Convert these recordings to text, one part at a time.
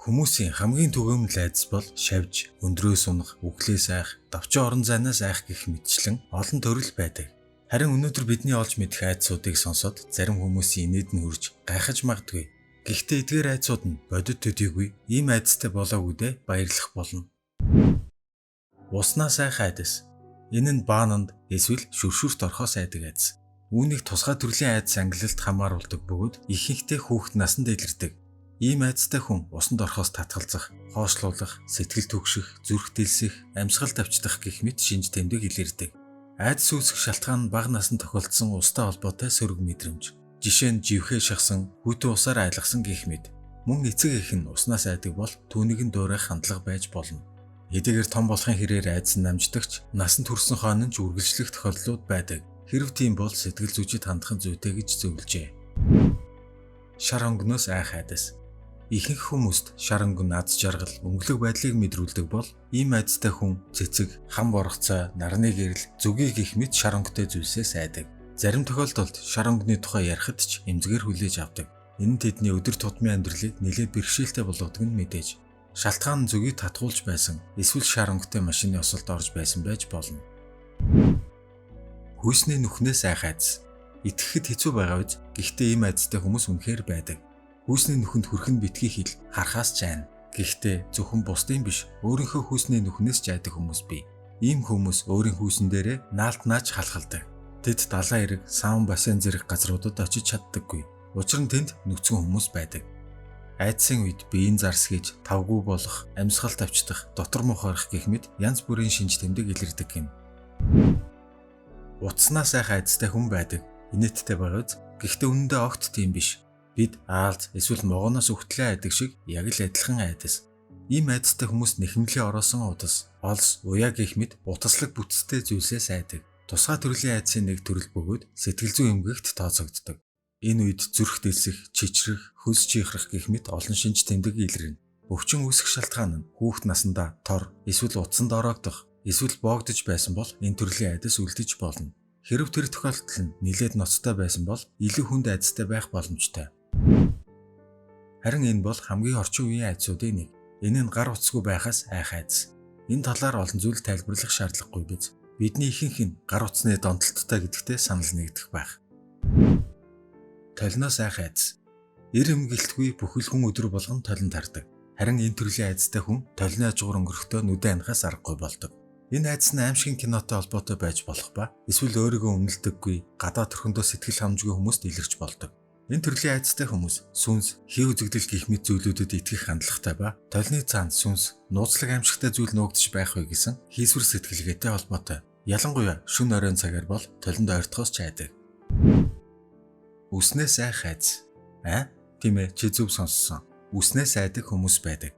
Хүмүүсийн хамгийн түгээмэл айдас бол шавж, өндрөөс унах, үхлээс айх, давчин орон зайнаас айх гэх мэтчлэн олон төрөл байдаг. Харин өнөөдөр бидний олж мэдэх айдсуудыг сонсоод зарим хүмүүсийн инээд нь хүрж гайхаж магадгүй. Гэхдээ эдгээр айдсууд нь бодит төдийгүй ийм айдастай болоогүйдээ баярлах болно. Уснаас айх айдас. Энэ нь баананд эсвэл шүршүрт орхоос айдаг айдас. Үүнийг тусгай төрлийн айдас ангилалд хамааруулдаг бөгөөд ихэнхдээ хүүхэд наснд илэрдэг. Ийм айдастай хүн усанд орхоос татгалзах, хоошлуулах, сэтгэл түгших, зүрх дэлсэх, амьсгал давчдах гэх мэт шинж тэмдэг илэрдэг. Айдас үүсэх шалтгаан нь бага наснд тохиолдсон устай холбоотой сөрөг мэдрэмж. Жишээ нь живхээ шахсан, хүйтэн усаар айлгсан гэх мэт. Мөн эцэг эх нь уснаас айдаг бол түүнийг нь дуурайх хандлага байж болно. Хэдийгээр том болохын хэрээр айдас нь намждагч, насанд хүрсэн хойно ч үргэлжлэх тохиолдлууд байдаг. Хэрэв тийм бол сэтгэл зүйчид хандах зүйтэй гэж зөвлөжээ. Шар онгоноос айх айдас. Ихэнх хүмүүст шар онгон аз жаргал, өнгөлөг байдлыг мэдрүүлдэг бол ийм айдастай хүн цэцэг, хам боргоцой, нарны гэрэл, зүгийг гэх мэт шар онготой зүйлсээс айдаг. Зарим тохиолдолд шар онгоны тухай ярихад ч эмзэгээр хүлээж авдаг. Энэ нь тэдний өдөр тутмын амьдралыг нэлээд бэрхшээлтэй болгодог нь мэдээж. Шалтгаан нь зүгийг татгуулж байсан, эсвэл шар онготой машины осолд орж байсан байж болно. Хүйсний нүхнээс айх айдас. Итгэхэд хэцүү байгаа биз? Гэхдээ ийм айдастай хүмүүс үнэхээр байдаг. Хүйсний нүхэнд хүрхэн битгий хэл харахаас ч айна. Гэхдээ зөвхөн бусдын биш, өөрийнхөө хүйсний нүхнээс ч айдаг хүмүүс бий. Ийм хүмүүс өөрийн хүйсэн дээрээ наалт нааж халахалдаг. Тэд далайн эрэг, саун бассейн зэрэг газруудад очиж чаддаггүй. Учир нь тэнд нүцгэн хүмүүс байдаг. Айдсын үед биеийн зарсгийж, тавгүй болох, амьсгал тавьчихдах, дотор мухарах гэх мэт янз бүрийн шинж тэмдэг илэрдэг юм. Утаснаас айх айдастай хүн байдаг. Инээдтэй байгаа биз? Гэхдээ үнэндээ огт тийм биш. Бид аалз эсвэл могоноос үхтлээ айдаг шиг яг л адилхан айдас. Ийм айдастай хүмүүс нэхэмлээ ороосон утас, олс, уяа гэх мэт утаслаг бүтцтэй зүйлсээс айдаг. Тусгай төрлийн айдсын нэг төрөл бөгөөд сэтгэл зүйн эмгэгт тооцогддог. Энэ үед зүрх дэлсэх, чичрэх, хөлс чихрах гэх мэт олон шинж тэмдэг илэрнэ. Өвчин үүсэх шалтгаан нь хүүхэд насндаа тор, эсвэл утсанд ороогдох, эсвэл боогдож байсан бол энэ төрлийн айдас үлдэж болно. Хэрэв тэр тохиолдол нь нэлээд ноцтой байсан бол илүү хүнд айдастай байх боломжтой. Харин энэ бол хамгийн орчин үеийн айдсуудын нэг. Энэ нь гар утасгүй байхаас айх айдас. Энэ талаар олон зүйл тайлбарлах шаардлагагүй биз? Бидний ихэнх нь гар утасны донтолттой гэдэгтээ санал нэгдэх байх. Толиноос айх айдас. Эр эмгэлтгүй бүхэл хүн өдөр болгон толинд хардаг. Харин энэ төрлийн айдастай хүн толины ажгуур өнгөрөхдөө нүдэ анахаас аргагүй болдог. Энэ айдас нь аимшигын кинотой холбоотой байж болох ба эсвэл өөрийгөө үнэлдэггүй, гадаа төрхөндөө сэтгэл ханамжгүй хүмүүст илэрч болдог. Энэ төрлийн айдастай хүмүүс сүнс, хий үзэгдэл гэх мэт зүйлүүдэд итгэх хандлагатай ба толины цаанд сүнс, нууцлаг аимшигтай зүйл нуугдж байх вэ гэсэн хийсвэр сэтгэлгээтэй холбоотой. Ялангуяа шөнө оройн цагаар бол толинд ойртохоос ч айдаг. Үснээс айх айдас. Тийм ээ, чи зөв сонссон. Үснээс айдаг хүмүүс байдаг.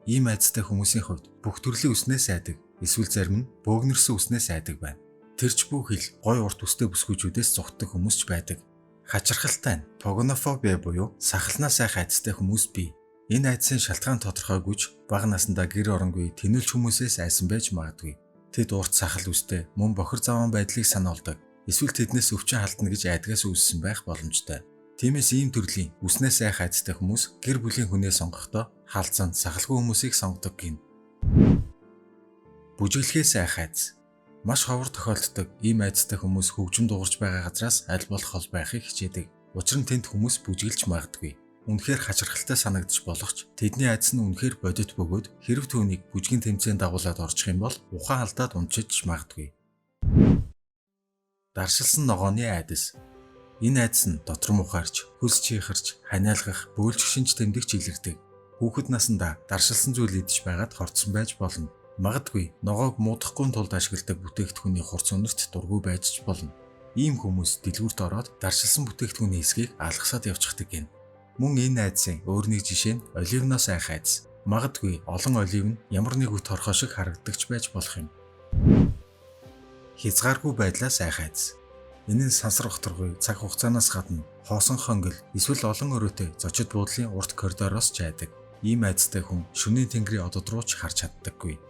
Ийм айдастай хүмүүсийн хувьд бүх төрлийн үснээс айдаг, эсвэл зарим нь бөөгнөрсөн үснээс айдаг байна. Тэрч бүх хил гой урт үстэй бүсгүйчүүдээс зугтдаг хүмүүс ч байдаг. Хачирхалтай нь погонофобия буюу сахалнаас айх айдастай хүмүүс бий. Энэ айдсын шалтгаан тодорхойгүйч бага насндаа гэр оронгүй тэнэлж хүмүүсээс айсан байж магадгүй. Тэд урт сахал үстэй, мөн бохир заван байдлыг сануулдаг. Эсвэл тэднээс өвчин халтна гэж айдгаас үүссэн байх боломжтой. Тиймээс ийм төрлийн үснээс айх айдастай хүмүүс гэр бүлийн хүнээ сонгохдоо хаалцан сахалгүй хүмүүсийг сонгодог гин. Бүжиглэхээс айх айдас. Маш ховор тохиолддог ийм айдастай хүмүүс хөгжим дуурж байгаа газраас аль болох хол байхыг хичээдэг. Учир нь тэнд хүмүүс бүжиглж магадгүй. Үнэхээр хачирхалтай санагдаж болох ч тэдний айдас нь үнэхээр бодит бөгөөд хэрэв түүнийг бүжгийн тэмцээнд дагуулад орчих юм бол ухаан алдаад унчиж магадгүй. Даршилсан ногооны айдас. Энэ айдас нь дотор мухаарч, хөлс чихарч, ханиалгах, бөөлжих шинж тэмдэгч илэрдэг. Хүүхэд насндаа даршилсан зүйл идэж байгаад хорцсон байж болно. Магадгүй ногоог муудахгүй тулд ашигладаг бүтээгдэхүүний хурц үнэрт дургүй байж ч болно. Ийм хүмүүс дэлгүүрт ороод даршилсан бүтээгдэхүүний хэсгийг алгасаад явчихдаг гин. Мөн энэ айдсын өөр нэг жишээ нь оливноос айх айдас. Магадгүй олон олив нь ямар нэг үт хорхоо шиг харагдагч байж болох юм. Хязгааргүй байдлаас айх айдас. Энэ нь сансар ухтргүй цаг хугацаанаас гадна хоосон хонгил эсвэл олон өрөөтэй зочид буудлын урт коридороос ч айдаг. Ийм айдастай хүн шөнийн тэнгэрийн одод руу ч харж чаддаггүй.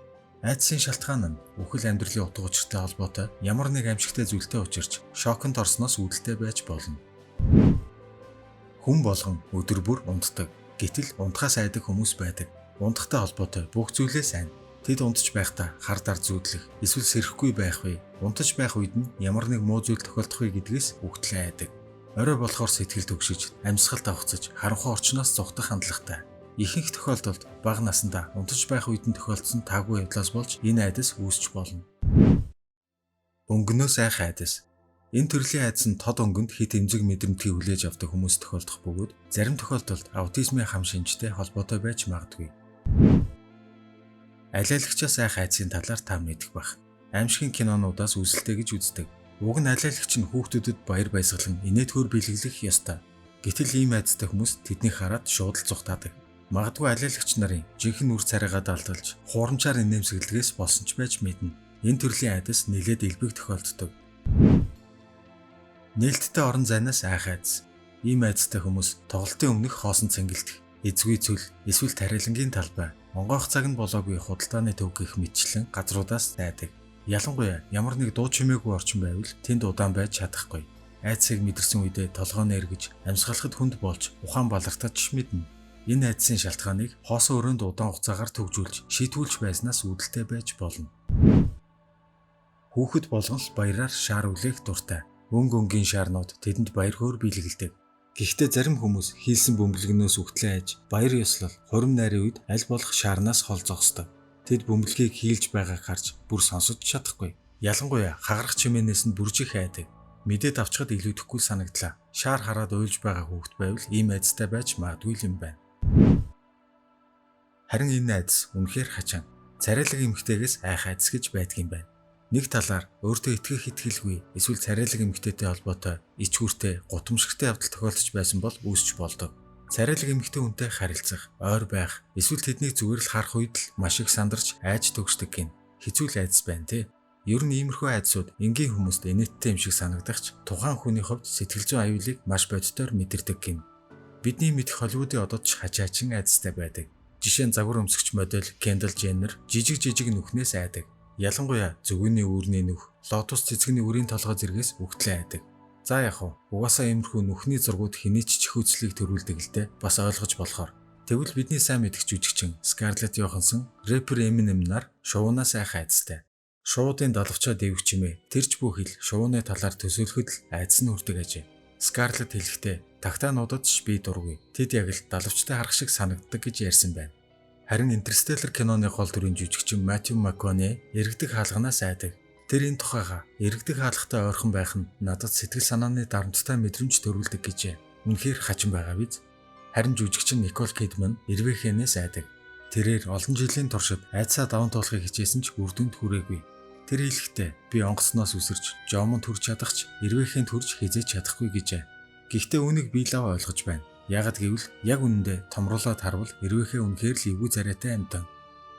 Айдсын шалтгаан нь үхэл амьдралын утга учиртай холбоотой ямар нэг аимшигтай зүйлтэй учирч шоконд орсноос үүдэлтэй байж болно. Хүн болгон өдөр бүр унтдаг. Гэтэл унтахаас айдаг хүмүүс байдаг. ундахтай холбоотой бүх зүйлээ сайн. Тэд унтаж байхдаа хар дар зүүдлэх, эсвэл сэрэхгүй байх вэ? Унтаж байх үед нь ямар нэг муу зүйл тохиолдох вэ гэдгээс үгтлээ айдаг. Орой болохоор сэтгэл төгшиж, амьсгалд авахцаж, харанхуй орчноос зугдах хандлагатай. Ихэнх тохиолдолд бага насндаа унтаж байх үед нь тохиолдсон таагүй явдлаас болж энэ айдас үүсч болно. Өнгөнөөс айх айдас. Энэ төрлийн айдас нь тод өнгөнд хит эмзэг мэдрэмтгий хүлээж авдаг хүмүүс тохиолдох бөгөөд зарим тохиолдолд аутизмын хам шинжтэй холбоотой байж магадгүй. Алиалагчаас айх айдсын талаар та мэдэх бах. Аимшигын кинонуудаас үзэлтэй гэж үздэг. Уг нь алиалагч нь хүүхдүүдэд баяр баясгалан инээдгүүр бэлэглэх ёстой. Гэтэл ийм айдастай хүмүүс тэднийг хараад шууд л зүхтаадаг. Магадгүй алиалагч нарын жинхэнэ үр царайгаа далдалж хуурамчаар инээмсэглэгээс болсон ч байж мэднэ. Энэ төрлийн айдас нэлээд элбэг тохиолддог. Нээлттэй орон зайнаас айх айдас. Ийм айдастай хүмүүс тоглолтын өмнөх хоосон цэнгэлдэх, эзгүй цөл, эсвэл тариалангийн талбай, онгойх цаг нь болоогүй худалдааны төв гэх мэтчлэн газруудаас айдаг. Ялангуяа ямар нэг дуу чимээгүй орчин байвал тэнд удаан байж чадахгүй. Айдсыг мэдэрсэн үедээ толгойн эргэж, амьсгалахад хүнд болж, ухаан балартаж мэднэ. Энэ айдсын шалтгааныг хоосон өрөөнд удаан хугацаагаар төвжүүлж, шийтгүүлж байснаас үүдэлтэй байж болно. Хүүхэд болгон л баяраар шаар үлээх дуртай. Өнгийн шаарнууд тэдэнд баяр хөөр биелгэлдэг. Гэхдээ зарим хүмүүс хийлсэн бөмбөлгнөөс үхтлээ айж, баяр ёслол, хурим найрын үед аль болох шаарнаас хол зогсдог. Тэд бөмбөлгийг хийлж байгааг харж бүр сонсож чадахгүй. Ялангуяа хагарах чимээнээс нь бүржих айдаг. Мэдээд авчихад илүүдэхгүй санагдлаа. Шаар хараад уйлж байгаа хүүхэд байвал ийм айдастай байж магадгүй юм байна. Харин энэ айдас үнэхээр хачаан. Царайлаг эмэгтэйгээс айх айдас гэж байдгийн байна. Нэг талаар өөртөө итгэх итгэлгүй эсвэл царайлаг эмэгтэйтэй холбоотой ич хүртэй гутамшигтай явдал тохиолдож байсан бол үүсч болдог. Царайлаг эмэгтэй хүнтэй харилцах, ойр байх, эсвэл тэднийг зүгээр л харах үед л маш их сандарч айж төгсдөг гин. Хэцүү л айдас байна те. Ер нь иймэрхүү айдсууд энгийн хүмүүст инээдтэй юм шиг санагдахч тухайн хүний хувьд сэтгэл зүйн аюулыг маш бодитоор мэдэрдэг гин. Бидний мэдэх Холливуудын одод ч хачаачин айдастай байдаг. Жишээ нь загвар өмсгч модель Кендалл Женнер жижиг нүхнээс айдаг. Ялангуяа зүгүүний үүрний нүх, лотос цэцгэний үрийн толгой зэргээс үхтлээ айдаг. За яг уу, угаасаа иймэрхүү нүхний зургууд хэний ч чихүүцлийг төрүүлдэг л дээ, бас ойлгож болохоор. Тэгвэл бидний сайн мэдэх жүжигчин Скарлетт Йоханссон, рэпер Eminem нар шувуунаас айх айдастай. Шуудын далавчаа дэвх чимээ тэрч бүхэл шувууны талаар төсөөлөхөд л айдас нь хүрдэг ажээ. Скарлетт хэлэхдээ тагтаануудад ч би дургүй. Тэд яг л далавчтай харах шиг санагддаг гэж ярьсан байна. Харин Интерстеллар киноны гол дүрийн жүжигчин Матью МакКонaughey эргэдэг хаалганаас айдаг. Тэр энэ тухайга эргэдэг хаалгатай ойрхон байх нь надад сэтгэл санааны дарамттай мэдрэмж төрүүлдэг гэжээ. Үнэхээр хачин байгаа биз? Харин жүжигчин Николь Кидман эрвэхэнээс айдаг. Тэрээр олон жилийн туршид айдсаа даван туулахыг хичээсэн ч үр дүнд хүрээгүй. Тэр хэлэхдээ би онгоцноос үсэрч, жомонд хүрч чадахч эрвэхэнд хүрч хизээж чадахгүй гэжээ. Гэхдээ үүнийг би лав ойлгож байна. Ягд гэвэл яг үнэндээ томруулаад харвал эрвэхээ үнэхээр л эвгүй царайтай амьтан.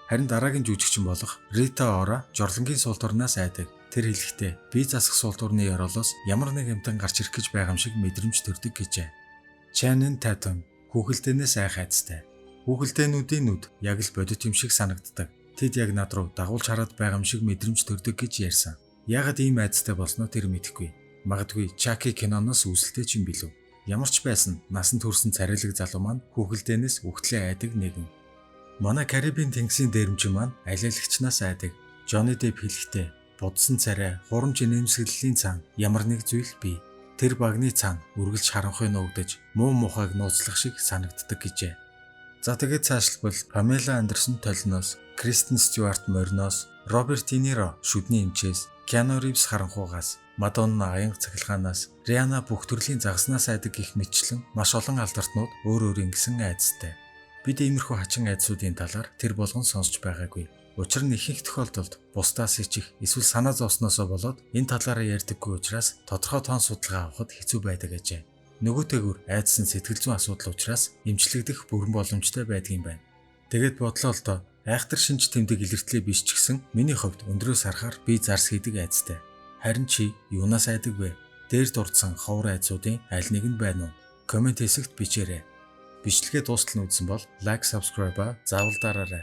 Харин дараагийн жүжигчин болох Рита Ора жорлонгийн суултуурнаас айдаг. Тэр хэлэхдээ би засах суултуурны ёроолоос ямар нэг амьтан гарч ирэх гэж байгаа юм шиг мэдрэмж төрдөг гэжээ. Channing Tatum хүүхэлдэйнээс айх айдастай. Хүүхэлдэйнүүдийн нүд яг л бодит юм шиг санагддаг. Тэд яг над руу дагуулж хараад байгаа юм шиг мэдрэмж төрдөг гэж ярьсан. Ягаад ийм айдастай болсноо тэр мэдэхгүй. Магадгүй Чаки киноноос үүсэлтэй ч юм билүү. Ямар ч байсан насанд хүрсэн царайлаг залуу маань хүүхэлдэйнээс үхтлээ айдаг нэгэн. Манай Карибын тэнгисийн дээрэмчин маань алиалагчнаас айдаг. Johnny Depp хэлэхдээ будсан царай, хурамч инээмсэглэлийн цаана ямар нэг зүйл бий. Тэр багны цаана үргэлж харанхуй нуугдаж, муу мухайг нууцлах шиг санагддаг гэжээ. За тэгээд цаашлбал Памела Андерсон толноос, Кристен Стюарт мориноос, Роберт Де Ниро шүдний эмчээс, Киану Ривз харанхуугаас, Мадонна аянга цахилгаанаас, Риана бүх төрлийн загаснаас айдаг гих мэтчлэн маш олон алдартнууд өөр ингэсэн айдастай. Бид иймэрхүү хачин айдсуудын талаар тэр болгон сонсч байгаагүй. Учир нь ихэнх тохиолдолд бусдаас ичих эсвэл санаа зовсноосоо болоод энэ талаараа ярьдаггүй учраас тодорхой тоон судалгаа авахд хэцүү байдаг ажээ. Нөгөөтэйгүр айдас нь сэтгэл зүйн асуудал учраас эмчлэгдэх бүрэн боломжтой байдгийн байна. Тэгээд бодлоо л доо айхтар шинж тэмдэг илэртлээ биш ч гэсэн миний хувьд өндрөөс харахаар би зарс хийдэг айдастай. Харин чи юунаас айдаг вэ? Дээр дурдсан ховор айдсуудын аль нэг нь байна уу? Комент хэсэгт бичээрэй. Бичлэгээ дуустал нь үзсэн бол лайк, subscribe заавал дараарай.